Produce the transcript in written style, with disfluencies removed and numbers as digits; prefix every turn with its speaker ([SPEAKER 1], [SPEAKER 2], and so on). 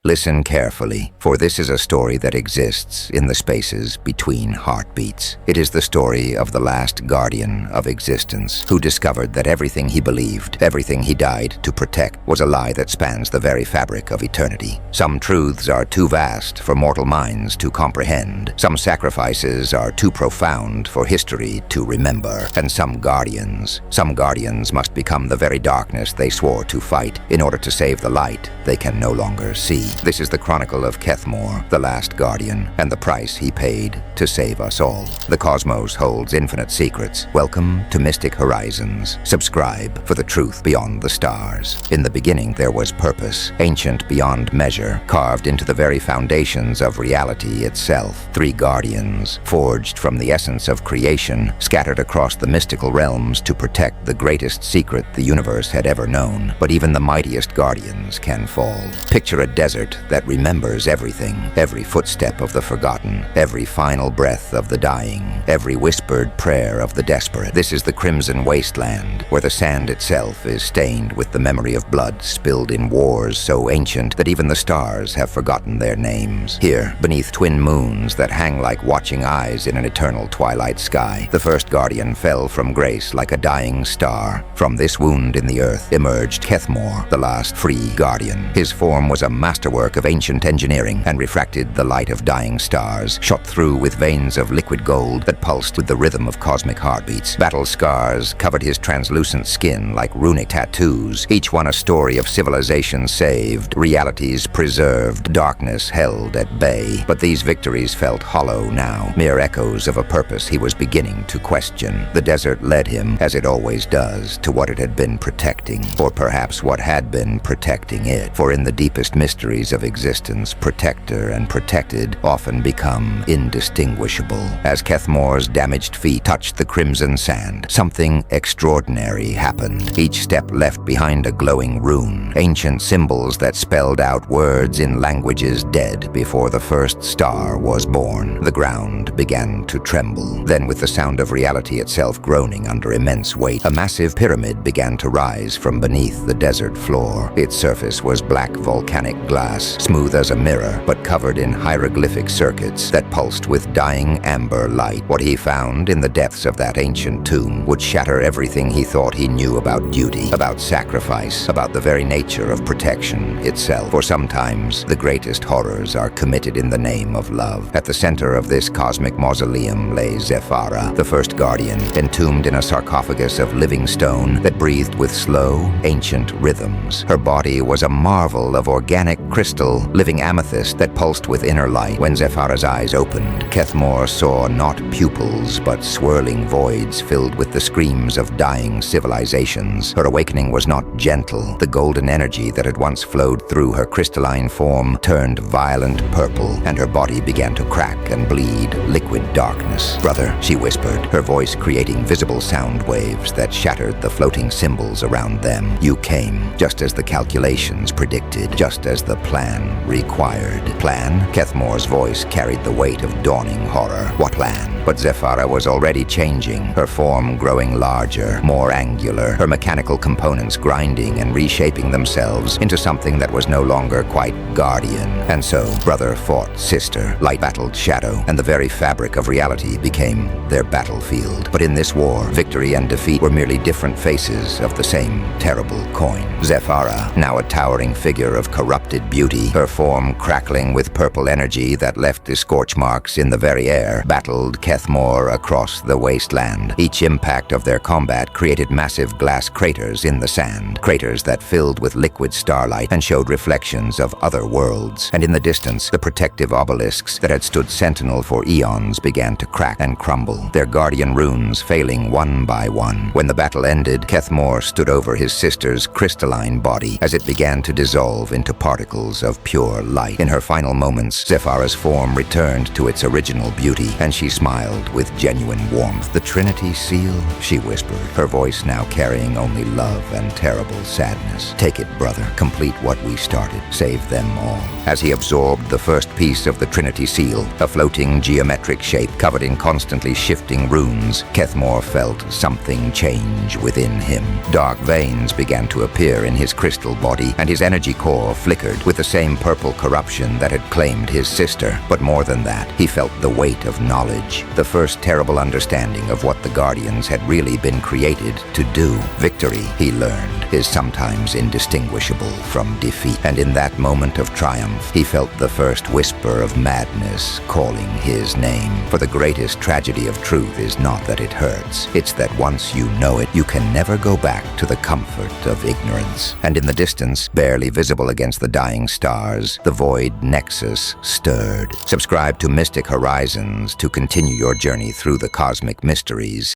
[SPEAKER 1] Listen carefully, for this is a story that exists in the spaces between heartbeats. It is the story of the last guardian of existence, who discovered that everything he believed, everything he died to protect, was a lie that spans the very fabric of eternity. Some truths are too vast for mortal minds to comprehend. Some sacrifices are too profound for history to remember. And some guardians must become the very darkness they swore to fight in order to save the light they can no longer see. This is the chronicle of Keth'mor, the last guardian, and the price he paid to save us all. The cosmos holds infinite secrets. Welcome to Mystic Horizons. Subscribe for the truth beyond the stars. In the beginning there was purpose, ancient beyond measure, carved into the very foundations of reality itself. 3 guardians, forged from the essence of creation, scattered across the mystical realms to protect the greatest secret the universe had ever known. But even the mightiest guardians can fall. Picture a desert that remembers everything, every footstep of the forgotten, every final breath of the dying, every whispered prayer of the desperate. This is the Crimson Wasteland, where the sand itself is stained with the memory of blood spilled in wars so ancient that even the stars have forgotten their names. Here, beneath twin moons that hang like watching eyes in an eternal twilight sky, the first guardian fell from grace like a dying star. From this wound in the earth emerged Keth'mor, the last free guardian. His form was a masterwork of ancient engineering and refracted the light of dying stars, shot through with veins of liquid gold that pulsed with the rhythm of cosmic heartbeats. Battle scars covered his translucent skin like runic tattoos, each one a story of civilization saved, realities preserved, darkness held at bay. But these victories felt hollow now, mere echoes of a purpose he was beginning to question. The desert led him, as it always does, to what it had been protecting, or perhaps what had been protecting it. For in the deepest mysteries of existence, protector and protected often become indistinguishable. As Keth'mor's damaged feet touched the crimson sand, something extraordinary happened. Each step left behind a glowing rune, ancient symbols that spelled out words in languages dead before the first star was born. The ground began to tremble. Then, with the sound of reality itself groaning under immense weight, a massive pyramid began to rise from beneath the desert floor. Its surface was black volcanic glass, smooth as a mirror, but covered in hieroglyphic circuits that pulsed with dying amber light. What he found in the depths of that ancient tomb would shatter everything he thought he knew about duty, about sacrifice, about the very nature of protection itself. For sometimes, the greatest horrors are committed in the name of love. At the center of this cosmic mausoleum lay Zeph'ara, the first guardian, entombed in a sarcophagus of living stone that breathed with slow, ancient rhythms. Her body was a marvel of organic crystal, living amethyst that pulsed with inner light. When Zeph'ara's eyes opened, Keth'mor saw not pupils, but swirling voids filled with the screams of dying civilizations. Her awakening was not gentle. The golden energy that had once flowed through her crystalline form turned violent purple, and her body began to crack and bleed liquid darkness. "Brother," she whispered, her voice creating visible sound waves that shattered the floating symbols around them. "You came, just as the calculations predicted, just as the plan required." Plan? Keth'mor's voice carried the weight of dawning horror. What plan? But Zeph'ara was already changing, her form growing larger, more angular, her mechanical components grinding and reshaping themselves into something that was no longer quite guardian. And so, brother fought sister, light battled shadow, and the very fabric of reality became their battlefield. But in this war, victory and defeat were merely different faces of the same terrible coin. Zeph'ara, now a towering figure of corrupted beauty, her form crackling with purple energy that left the scorch marks in the very air, battled Keth'mor across the wasteland. Each impact of their combat created massive glass craters in the sand, craters that filled with liquid starlight and showed reflections of other worlds. And in the distance, the protective obelisks that had stood sentinel for eons began to crack and crumble, their guardian runes failing one by one. When the battle ended, Keth'mor stood over his sister's crystalline body as it began to dissolve into particles of pure light. In her final moments, Zeph'ara's form returned to its original beauty, and she smiled smiled with genuine warmth. "The Trinity Seal," she whispered, her voice now carrying only love and terrible sadness. "Take it, brother. Complete what we started. Save them all." As he absorbed the first piece of the Trinity Seal, a floating geometric shape covered in constantly shifting runes, Keth'mor felt something change within him. Dark veins began to appear in his crystal body, and his energy core flickered with the same purple corruption that had claimed his sister. But more than that, he felt the weight of knowledge, the first terrible understanding of what the Guardians had really been created to do. Victory, he learned, is sometimes indistinguishable from defeat. And in that moment of triumph, he felt the first whisper of madness calling his name. For the greatest tragedy of truth is not that it hurts. It's that once you know it, you can never go back to the comfort of ignorance. And in the distance, barely visible against the dying stars, the void nexus stirred. Subscribe to Mystic Horizons to continue your journey through the cosmic mysteries